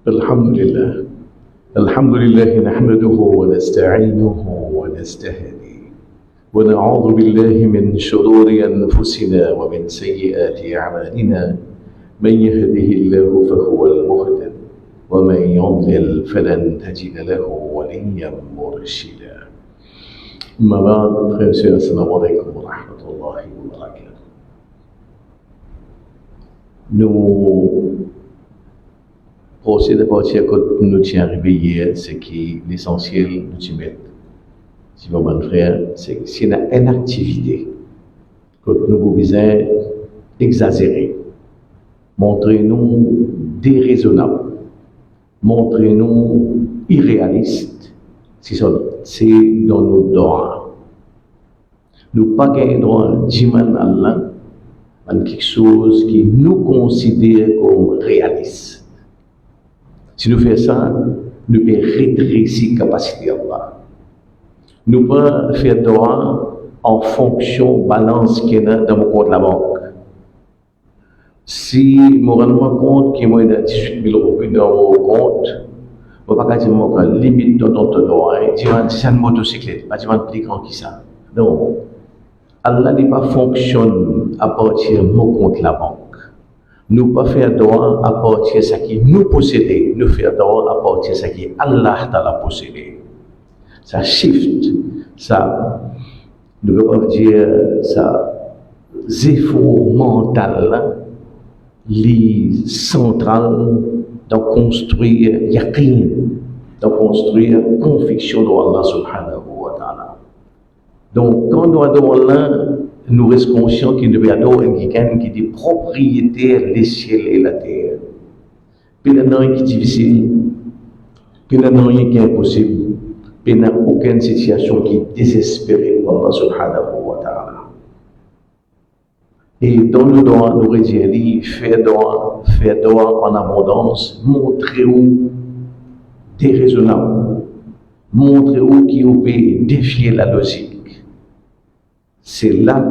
الحمد لله نحمده ونستعينه ونستهديه ونعوذ بالله من شرور أنفسنا ومن سيئات أعمالنا. من يهده الله فهو المهتد ومن يضلل فلن تجد له وليا مرشدا. أما بعد frères, السلام عليكم ورحمة الله وبركاته. Nous procédons à partir que nous tiens arrivé hier, c'est qui l'essentiel nous t'y met. Si mon frère, c'est une activité que nous pouvons exagérer, montrez-nous déraisonnable, montrez-nous irréaliste. C'est dans nos droits. Nous pas gagner droit d'imman Allah en quelque chose qui nous considère comme réaliste. Si nous faisons ça, nous pouvons rétrécir la capacité d'Allah. Nous pouvons faire droit en fonction de la balance qui est dans mon compte de la banque. Si je me rends compte qu'il y a 18 000 euros dans mon compte, je ne peux pas dire que la limite de notre droit est c'est une motocyclette, pas dire plus grand que ça. Non. Allah n'est pas fonctionne à partir de mon compte de la banque. Nous ne pouvons pas faire droit à partir de ce qui nous possède, nous faire droit à partir de ce qui Allah t'a possédé. Ça shift, ça, nous ne pouvons pas dire ça, effort mental, li central de construire yaqin, de construire conviction de Allah subhanahu wa ta'ala. Donc, quand nous adorons Allah, nous restons conscients qu'il devait adorer quelqu'un qui est propriétaire des ciels et la terre. Puis il n'y a rien qui est difficile, puis il n'y a rien qui est impossible, puis il n'y a aucune situation qui est désespérée pour Allah subhanahu wa ta'ala. Et dans le droit, nous redisons, faire droit en abondance, montrez-vous déraisonnable, montrez-vous qui peut défier la logique. C'est là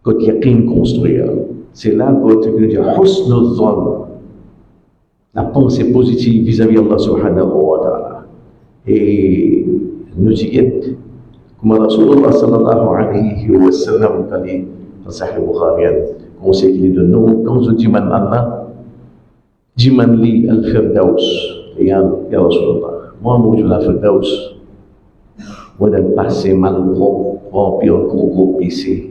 que tu as qu'à construire. C'est là que tu as husn al-dhann, la pensée positive vis-à-vis d'Allah subhanahu wa ta'ala. Et nous disons, comme Rasulullah sallallahu alayhi wa sallam a dit dans Sahih Bukhari, conseil qu'il donne nous, quand je dis Allah, dis li al-firdaus, et ya Rasulullah, moi je al-firdaus, moi d'un passé mal propre, remplir un gros PC.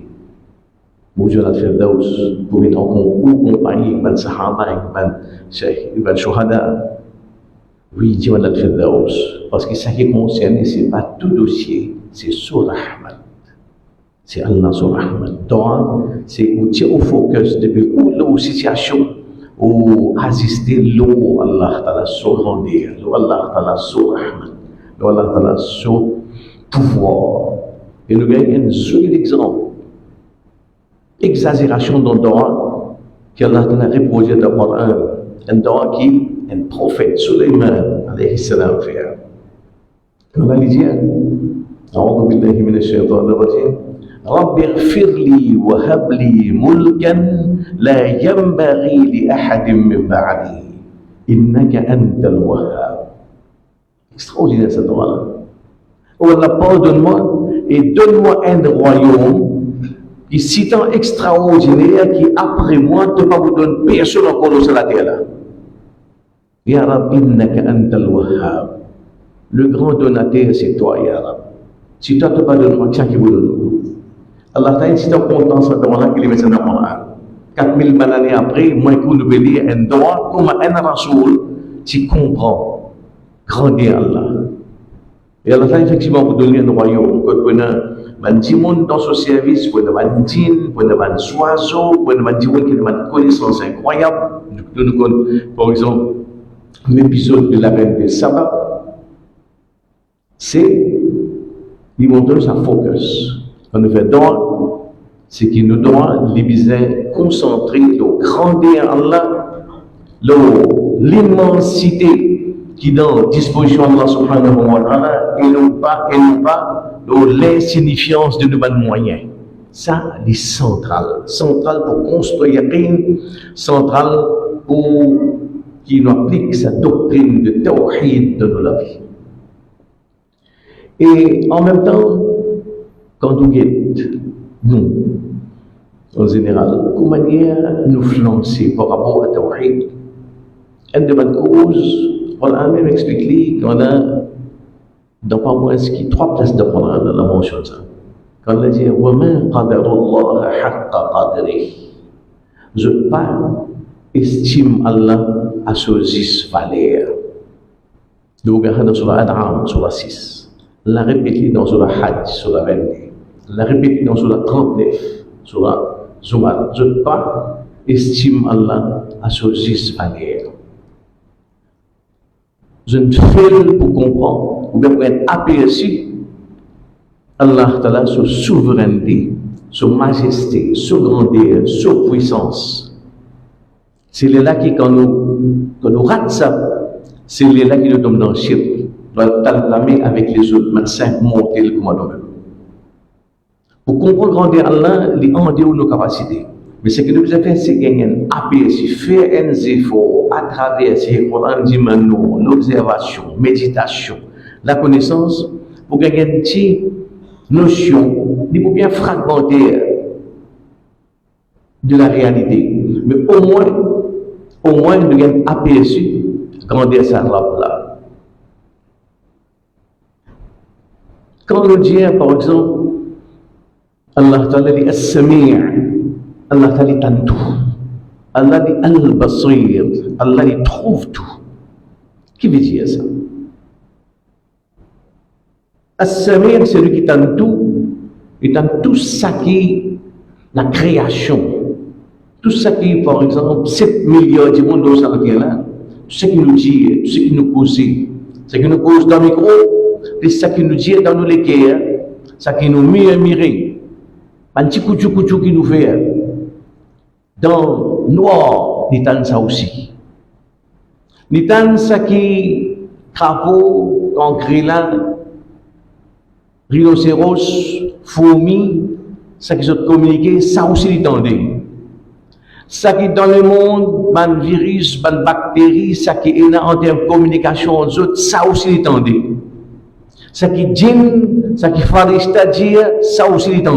Moi je al-firdaus, pour être en compagnie, ben sahaba, ben shuhada. Oui, dis al-firdaus, parce que ça qui est concerné, c'est pas tout dossier, c'est sur Rahman. C'est Allah sur Rahman. Donc, c'est où tu es au focus depuis où la situation où assister l'eau Allah Ta'ala sur grandir, Allah Ta'ala sur Rahman, Allah Ta'ala sur pouvoir. Et nous gagnons un solide exemple. Exagération dans le droit qu'Allah Ta'ala reproduit dans le Coran. Un droit qui un prophète Suleiman alayhi salam fait. Allah lui dit, أعوذ بالله من الشيطان الرجيم رب اغفر لي وهب لي ملكا لا ينبغي لأحد من بعدي إنك أنت الوهاب. Extraordinaire ce droit-là. Oh Allah, pardonne-moi et donne-moi un royaume qui est si tant extraordinaire qui après moi ne peut pas vous donner personne encore sur la terre là. Ya Rab, innaka antal wahhab. Le grand donateur c'est toi, Ya Rab. Si toi tu pas donné moi, tiens qui vous donne. Allah Ta'ala si tu es content ça dans là qu'il met ça dans le Coran. 4000 années après, moi pour nous bénir un droit comme un rasoul, tu comprends grandir Allah. Et Allah Ta'ala effectivement vous donner un royaume que un petit monde dans ce service, pour un djinn, pour un oiseau, pour un djinn qui a une connaissance incroyable. Par exemple, l'épisode de la reine de Saba, c'est il montre sa focus. On nous fait droit, c'est qu'il nous doit les besoins concentrés, le grandir Allah, l'immensité qui est dans la disposition d'Allah subhanahu wa ta'ala, et non pas l'insignifiance de nos moyens. Ça, c'est central. Central pour construire, central pour qui nous applique sa doctrine de tawhid dans nos vie. Et en même temps, quand nous guettons, nous, en général, comment manière nous flancer par rapport à tawhid, une de bonnes causes, on a même expliqué qu'on a dans pas moins qui 3 places de prendre dans la mention de ça. Quand on a dit وَمَا قَدَرُ اللَّهَ حَقَّ قَدْرِهِ, je pas estime Allah à ce 10 valeurs. Nous regardons dans Surah An'am, Surah 6, la répéter dans Surah Hajj, Surah 22, la répéter dans Surah 39, Surah Zumar. Je pas estime Allah à ce 10 valeurs. Je ne fais pour comprendre, ou bien pour être aperçu, Allah Ta'ala, sa souveraineté, sa majesté, sa grandeur, sa puissance. C'est là qui, quand nous ratons ça, c'est là qui nous tombe dans le shirk. Nous doit t'entamer avec les autres médecins, monter le commandement. Pour comprendre grandeur Allah, il est en dehors de nos capacités. Mais ce que nous avons fait, c'est gagner un aperçu, faire un effort à travers ces rendements, l'observation, méditation, la connaissance, pour gagner une petite notion, pour bien fragmenter de la réalité. Mais au moins, nous avons aperçu grandeur ça là. Quand nous disons, par exemple, Allah Ta'ala dit As-Sami', Allah Ta'ala dit tout. Allah dit Al-Basir, Allah dit trouve tout. Qui veut dire ça? As-Sami', c'est lui qui tente tout, il tente tout ça qui est la création. Tout ça qui est, par exemple, 7 milliards de monde dans ce là, tout ce qui nous dit, tout ce qui nous cause, ce qui nous cause dans le micro, et ce qui nous dit dans nos légumes, ce qui nous mirer, un petit coup qui nous fait. Dans noir, il y a ça aussi. Il y a ça qui travaux en grélan, rhinocéros, fourmis, ça qui sont communiqués, ça aussi il y ça qui dans le monde, ban virus, ban bactéries, ça qui est en termes de communication aux autres, ça aussi il y a ça qui djinn, ça qui farista dire, ça aussi il y a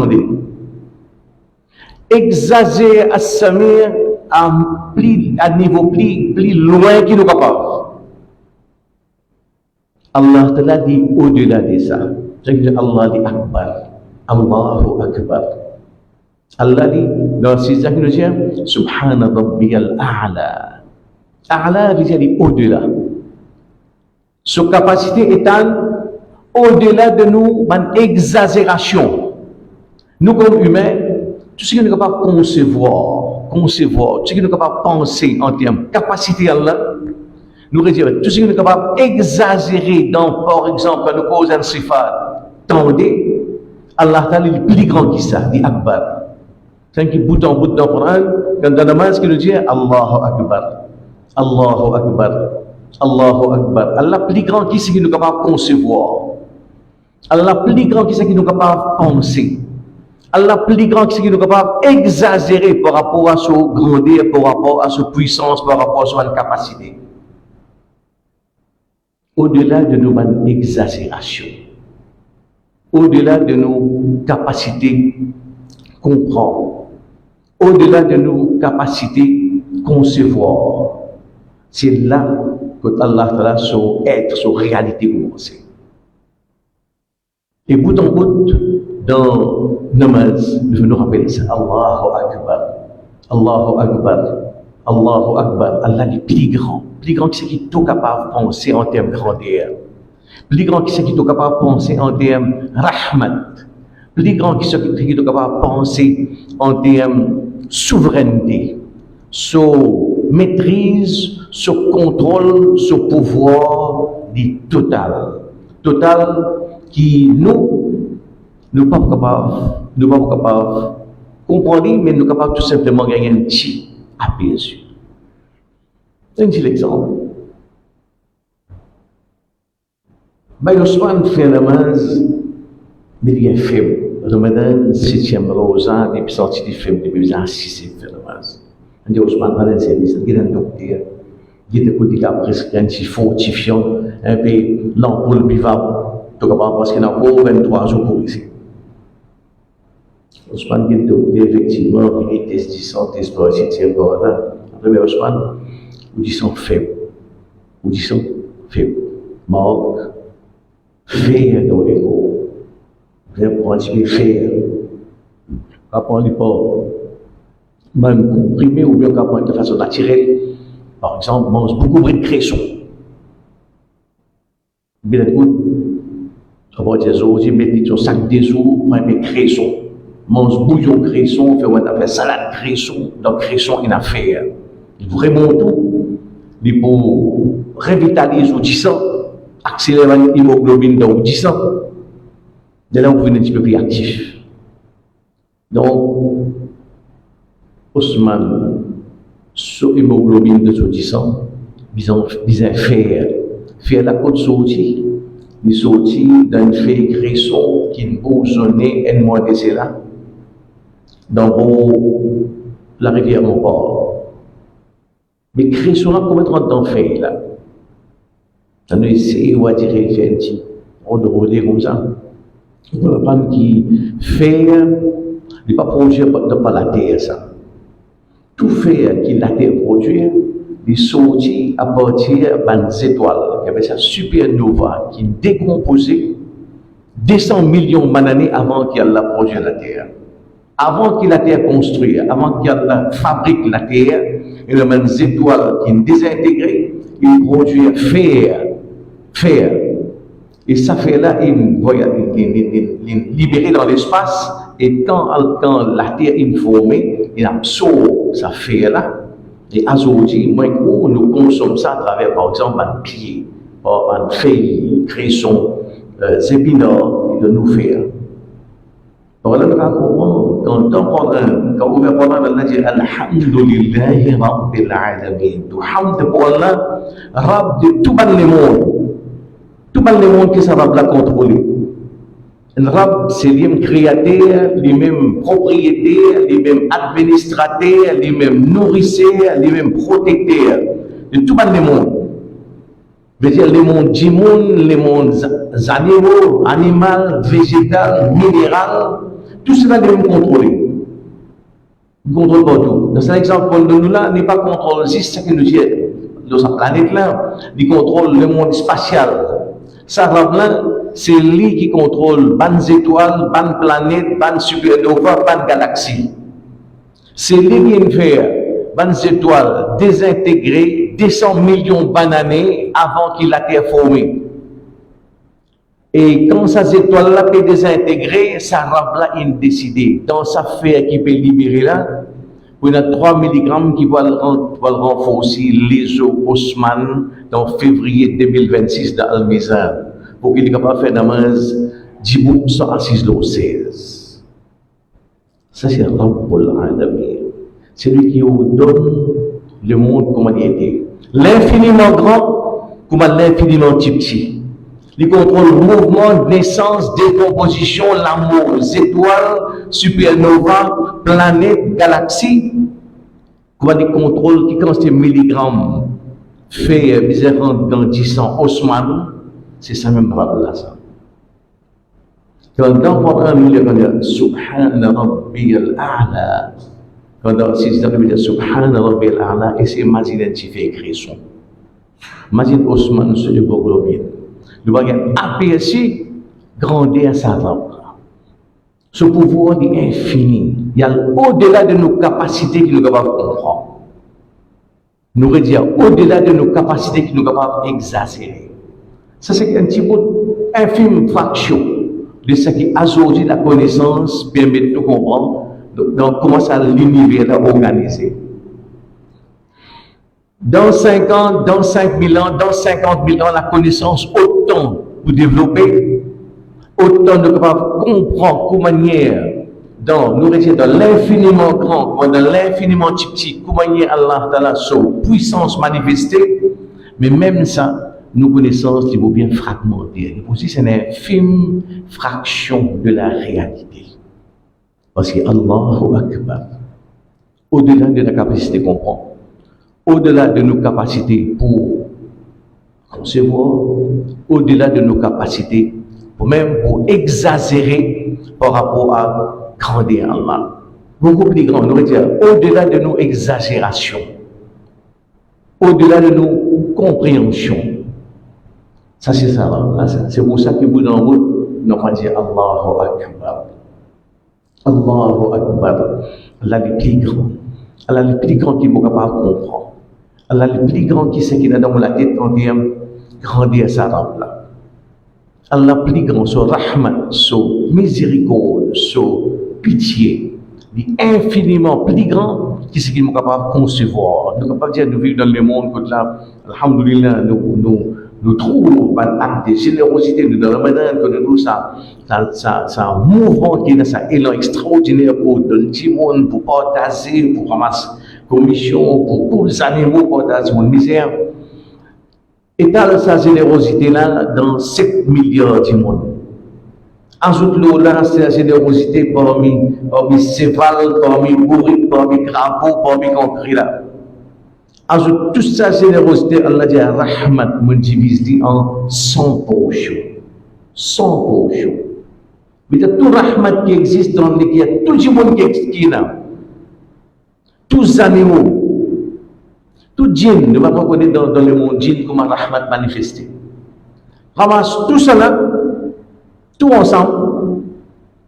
exagérer à Samir à niveau plus loin qu'il nous capable. Allah Ta'ala dit au-delà de ça. Allah dit Akbar. Allahu Akbar. Allah dit dans ces actes nous dit Subhana Rabbiyal A'la. A'la veut dire au-delà. Sa capacité étant au-delà de nous, une exagération. Nous comme humains, tout ce qui nous est capable de concevoir, tout ce qui nous est capable de penser en termes de capacité à Allah, nous réduire tout ce qui nous est capable d'exagérer dans, par exemple, nous cause un sifat, tendez, Allah Ta'ala est plus grand que ça, dit Akbar. C'est qui bout en bout dans le Coran, quand dans la namaz, qui nous dit Allahu Akbar, Allahu Akbar, Allahu Akbar. Allah plus grand que ce qui nous est capable de concevoir. Allah plus grand que ce qui nous est capable de penser. Allah plus grand que ce qui nous est capable d'exagérer par rapport à sa grandeur, par rapport à sa puissance, par rapport à sa capacité. Au-delà de nos exagérations, au-delà de nos capacités comprendre, au-delà de nos capacités concevoir, c'est là que Allah Ta'ala son être, son réalité commence. Et bout en bout, dans namaz, nous nous rappelons ça. Allahu Akbar, Allahu Akbar, Allahu Akbar. Allah est plus grand que ce qui est tout capable de penser en termes de grandeur, plus grand que ce qui est tout capable de penser en termes de rahmat, plus grand que ce qui est tout capable de penser en termes de souveraineté, sur maîtrise, sur contrôle, sur pouvoir dit total qui nous pas capables de comprendre, mais nous capables tout simplement de gagner un petit aperçu. Un petit exemple. Ousmane fait la namaz, mais il y a un film. Ramadan, 7e Rosa, depuis sorti du film, depuis 6e fait la namaz. On dit Ousmane, il y a un docteur. Il y a des côtés qui a presque un petit fortifiant, un peu l'ampoule vivable, tout capable parce qu'il y a encore 23 jours pour ici. Ousmane qui est effectivement, qui est test 10 ans, test pour etc. Après, Ousmane, ou 10 ans faible, ou 10 ans faible. Marc, faire dans l'écho, bien pour un petit peu faire. Apprendre pas, même comprimé ou bien apprendre de façon naturelle. Par exemple, mange beaucoup de cresson. Bien écoute, ça va dire aujourd'hui, mettez son sac des œufs, prends un cresson. Mange bouillon cresson, fait salade cresson, donc cresson il a fait vraiment tout. Il pour revitaliser le 10 ans, accélérer l'hémoglobine dans le 10 ans. De là, vous venez un petit peu plus actif. Donc, Ousmane, sur l'hémoglobine de ce 10 ans, ils faire la côte sortie, ils sortis d'un fait cresson qui nous zonait un mois de cela. Dans la rivière Montport. Mais cresson là, comment on t'en fait là? On a essayé de tirer un petit, on doit rouler comme ça. On a pas qui fait, il n'est pas produit par la terre ça. Tout fait qui la terre produit, il sortit à partir des étoiles. Il y avait ça supernova qui décomposait 200 millions d'années avant qu'il la produit la terre. Avant qu'il la terre construite, avant qu'il fabrique la terre, il y a des étoiles qui sont désintégrées, il produit fer. Et ça fait-là, il libéré dans l'espace, et quand la terre est formée, il absorbe ça fer-là. Et aujourd'hui, nous consommons ça à travers, par exemple, un pied, un feuille, cresson, épinards, de nous faire. Voilà le comprendre. Quand on va prendre Allah dit Alhamdulillahi Rabbil Alamin. Tout hamd pour Allah, Rab de tout le monde. Tout le monde qui ça va contrôler. Le Rab, c'est les mêmes créateurs, les mêmes propriétaires, les mêmes administrateurs, les mêmes nourrisseurs, les mêmes protecteurs. De tout le monde. Je veux dire, les mondes du monde, les mondes animaux, animal, végétal, minéral, tout cela est contrôlé. Il contrôle partout. Dans cet exemple, nous là, n'est pas contrôle juste ce qui nous dit dans sa planète là, il contrôle le monde spatial. Ça là, c'est lui qui contrôle les étoiles, les planètes, les supernova, les galaxies. C'est lui qui fait les étoiles désintégrées 200 millions d'années avant qu'il la terre formée. Et quand ces étoiles-là peuvent désintégrer, ça rend-là indécidé. Dans sa fer qui peut libérer là, il y a 3 mg qui va renforcer les os Ousmane dans février 2026 dans Al-Mizan pour qu'il soit capable de faire namaz 10 bouts sans assise l'eau 16. Ça c'est Rabbul Alamin. C'est lui qui vous donne le monde comme il était. L'infiniment grand comme l'infiniment petit. Il contrôle le mouvement, naissance, décomposition, l'amour, étoiles, supernova, planètes, galaxies. Comment il contrôle qui quand c'est milligrammes fait bizarrement grandissant Ousmane, c'est ça même là ça. Quand dans Coran nous disons Subhana Rabbiyal A'la. Quand dans si ça veut dire Subhana Rabbiyal A'la et c'est imaginer qui fait écrire son. Imagine Ousmane sur l'hémoglobine. Nous voyons aperçu grandir sa robe. Ce pouvoir est infini. Il y a au-delà de nos capacités qui nous capables de comprendre. Nous voulons dire au-delà de nos capacités qui nous capables d'exagérer. Ça c'est un petit bout infime fraction de ce qui aujourd'hui la connaissance permet de nous comprendre donc comment ça l'univers est organisé. Dans 5 ans, dans 5 000 ans, dans 50 000 ans, la connaissance autant pour développer, autant de capables comprendre comment manière dans nous rester dans l'infiniment grand, dans l'infiniment petit, comment manière Allah Ta'ala son puissance manifestée, mais même ça, nos connaissances qui vont bien fragmenter. Aussi, c'est une infime fraction de la réalité. Parce que Allahu Akbar, au-delà de la capacité de comprendre, au-delà de nos capacités pour concevoir, au-delà de nos capacités pour exagérer par rapport à grandir Allah. Beaucoup plus grand, on aurait dit au-delà de nos exagérations, au-delà de nos compréhensions. Ça c'est ça, c'est pour ça que vous dans vous, nous allons dire Allahu Akbar. Allahu Akbar. Allah le plus grand. Allah le plus grand qui ne peut pas comprendre. Allah le plus grand qui sait qu'il a dans la tête en disant grandir sa robe là. Allah plus grand, son rahmat, son miséricorde, son pitié, il est infiniment plus grand qui ce qu'il est capable de concevoir. Nous ne pouvons pas dire nous vivons dans le monde que là, alhamdoulilah, nous trouvons un acte de générosité dans le Ramadan, que nous ça un mouvement qui est un élan extraordinaire pour donner du monde, pour partager, pour ramasser commission, pour les animaux, pour partager mon misère. Et dans sa générosité-là, dans 7 milliards du monde. Ajoute-le là, c'est la générosité parmi céphales, parmi bourriques, parmi crapauds, parmi concrets là. Ajoute toute sa générosité, Allah dit Rahmat, me divise en 100 portions. 100 portions. Mais il y a tout Rahmat qui existe dans l'équipe, il y a tout le monde qui est là. Tous les animaux. Tout djinn, ne va pas connaître dans le monde djinn comment Rahmat manifesté. Ramasse tout cela, tout ensemble,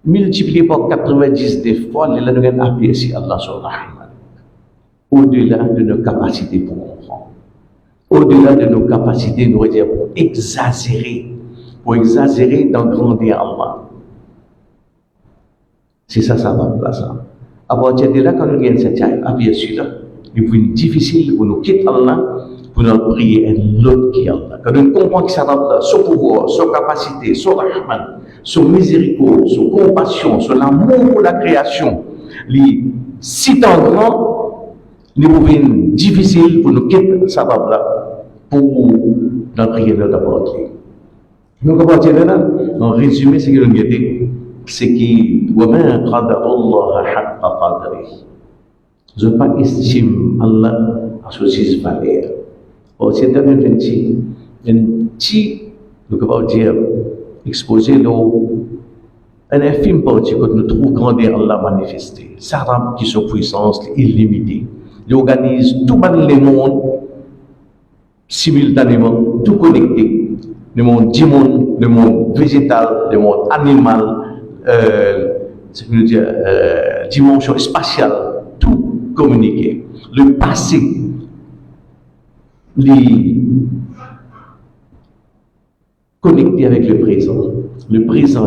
multiplié par 90 des fois, les langues appellent ici Allah sur Rahmat. Au-delà de nos capacités pour comprendre, au-delà de nos capacités, nous dire pour exagérer dans grandir Allah. C'est ça, ça va là, ça. À partir de là, quand nous gagnons cette bien sûr, il est plus difficile pour nous quitter Allah, pour nous prier un autre qui est Allah. Quand nous comprenons que ça va là, son pouvoir, son capacité, son rahman, son miséricorde, son compassion, son amour pour la création, les si tant grand, il est difficile pour nous quitter ça va là, pour nous prier notre apôtre. Donc à partir de là, en résumé, c'est que nous avons c'est qui وَمَا قَدَرُ اللَّهَ حَقَّ قَدْرِهِ. Je ne pas estime Allah à ce juste valeur. Or, c'est un petit, nous pouvons dire, exposer un infime partie que nous trouvons grandir Allah manifesté. Ça rend qui sa puissance illimitée. Il organise tout le monde simultanément, tout connecté. Le monde du monde, le monde végétal, le monde animal, dimension spatiale, tout communiqué. Le passé, les connecté avec le présent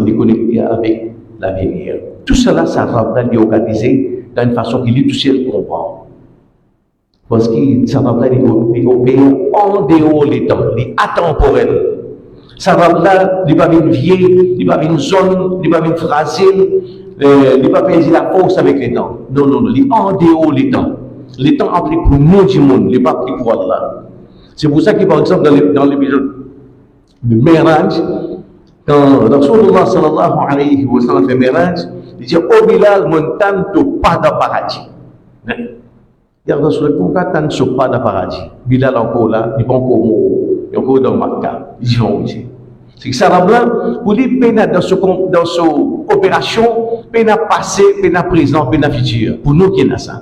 les connecté avec l'avenir. Tout cela, ça va organisé d'une façon qui lui tout seul comprend. Parce que ça va opérer en dehors des temps, les atemporels. Ça va là, il n'y a pas une vieille, il n'y a pas une zone, il n'y a pas une fragile, il n'y a pas perdre la force avec les temps. Non, non, non, il est en dehors des temps. Les temps appliquent pour nous du monde, il n'est pas appliqué pour Allah. C'est pour ça que, par exemple, dans l'épisode de Miraj, quand Rasulullah sallallahu alayhi wa sallam fait Miraj, il dit oh Bilal, mon temps pas de paradis. Il y a Rasulullah, quand tu pas de paradis, Bilal encore là, il n'est pas encore mort, il est encore dans Makkah, il dit non, c'est que ça va blanc, pour lui, dans son opération, peine à passé, peine à présent, peine à futur. Pour nous qui est ça.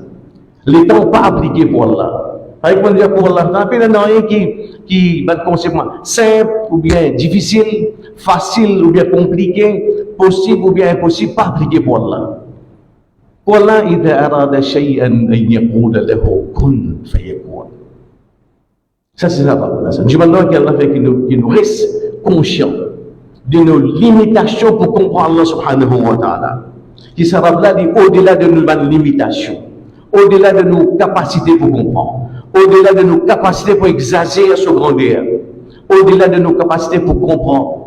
Les temps pas appliqués pour Allah. Par exemple, pour Allah, peine à rien qui va conséquemment simple ou bien difficile, facile ou bien compliqué, possible ou bien impossible, pas appliqué pour Allah. Pour Allah, il arada shay'an an yaqula lahu kun fayakun. Ça c'est ça. Je me demande qu'Allah fait qu'il nous reste conscient de nos limitations pour comprendre Allah subhanahu wa ta'ala. Qui sera là au-delà de nos limitations, au-delà de nos capacités pour comprendre, au-delà de nos capacités pour exagérer sur grandeur, au-delà de nos capacités pour comprendre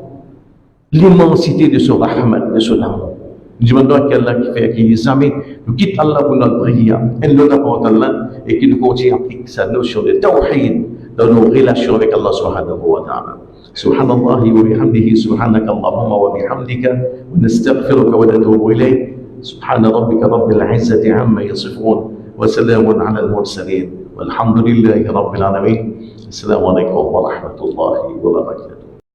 l'immensité de son rahmat, de son amour. Nous demandons qu'Allah qui fait qu'il jamais nous quitte Allah pour notre prière, et nous apporte Allah et qu'il nous continue à appliquer sa notion de tawhid dans nos relations avec Allah subhanahu wa ta'ala. سبحان الله وبحمده سبحانك اللهم وبحمدك ونستغفرك ونتوب إليك سبحان ربك رب العزة عما يصفون وسلام على المرسلين والحمد لله رب العالمين. السلام عليكم ورحمة الله وبركاته.